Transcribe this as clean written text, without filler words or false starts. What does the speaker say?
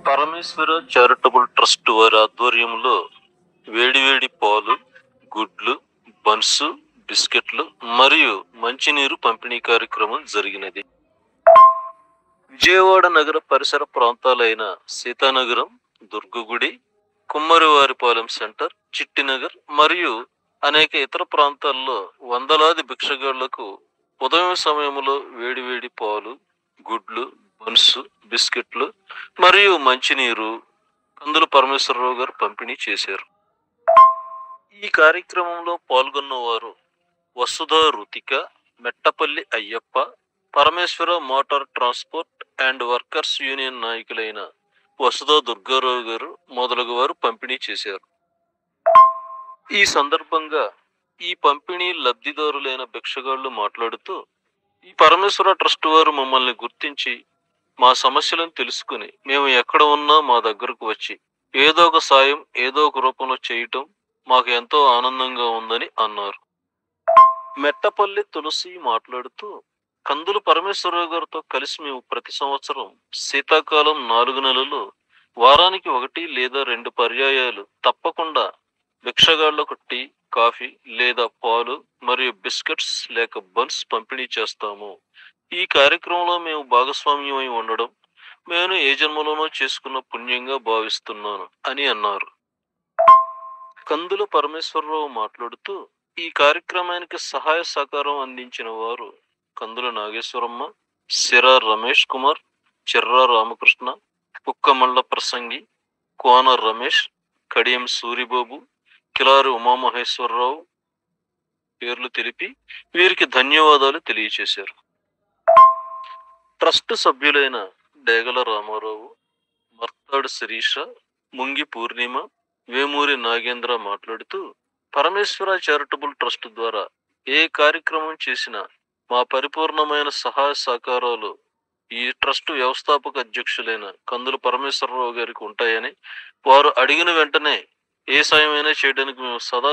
పరమేశ్వర charitable trust వారి ఆధ్వర్యంలో వేడివేడి పాలు, గుడ్లు, బన్స్, బిస్కెట్లు మరియు మంచినీరు పంపిణీ కార్యక్రమం జరిగినది. విజయవాడ నగర పరిసర ప్రాంతాలైన సీతానగరం, దుర్గగుడి, కుమ్మరివారిపాలెం సెంటర్, చిట్టినగర్ మరియు అనేక ఇతర ప్రాంతాల్లో వందలాది భిక్షగాళ్లకు ఉదయం సమయంలో వేడివేడి పాలు, గుడ్లు, బన్స్, బిస్కెట్లు మరియు మంచినీరు కందుల పరమేశ్వరరావు గారు పంపిణీ చేశారు. ఈ కార్యక్రమంలో పాల్గొన్న వారు Vasudha Ruthika, Mettapalli Ayyappa, Parameshwara motor transport and workers union నాయకులైన వసుధ దుర్గారావు గారు మొదలగు వారు పంపిణీ చేశారు. ఈ సందర్భంగా ఈ పంపిణీ లబ్ధిదారులైన భిక్షగాళ్లు మాట్లాడుతూ, ఈ పరమేశ్వర ట్రస్ట్ వారు మమ్మల్ని గుర్తించి మా సమస్యలను తెలుసుకుని మేము ఎక్కడ ఉన్నా మా దగ్గరకు వచ్చి ఏదో ఒక సాయం ఏదో ఒక రూపంలో చేయటం మాకు ఎంతో ఆనందంగా ఉందని అన్నారు. మెట్టపల్లి తులసి మాట్లాడుతూ, కందుల పరమేశ్వరరావు గారితో కలిసి మేము ప్రతి సంవత్సరం శీతాకాలం 4 నెలలు వారానికి 1 లేదా 2 పర్యాయాలు తప్పకుండా భిక్షగాళ్లకు టీ, కాఫీ లేదా పాలు మరియు బిస్కెట్స్ లేక బన్స్ పంపిణీ చేస్తాము. ఈ కార్యక్రమంలో మేము భాగస్వామ్యమై ఉండడం నేను ఏ జన్మలోనో చేసుకున్న పుణ్యంగా భావిస్తున్నాను అని అన్నారు. కందుల పరమేశ్వరరావు మాట్లాడుతూ, ఈ కార్యక్రమానికి సహాయ సహకారం అందించిన వారు కందుల నాగేశ్వరమ్మ, సిరా రమేష్ కుమార్, చిర్రా రామకృష్ణ, కుక్కమల్ల ప్రసంగి, కోన రమేష్, కడియం సూరిబాబు, కిలారి ఉమామహేశ్వరరావు పేర్లు తెలిపి వీరికి ధన్యవాదాలు తెలియచేశారు. ట్రస్ట్ సభ్యులైన డేగల రామారావు, మర్తాడు శిరీష, ముంగి పూర్ణిమ, వేమూరి నాగేంద్ర మాట్లాడుతూ, పరమేశ్వర చారిటబుల్ ట్రస్ట్ ద్వారా ఏ కార్యక్రమం చేసినా మా పరిపూర్ణమైన సహాయ సహకారాలు ఈ ట్రస్ట్ వ్యవస్థాపక అధ్యక్షులైన కందుల పరమేశ్వరరావు గారికి ఉంటాయని, వారు అడిగిన వెంటనే ఏ సాయమైనా చేయడానికి మేము సదా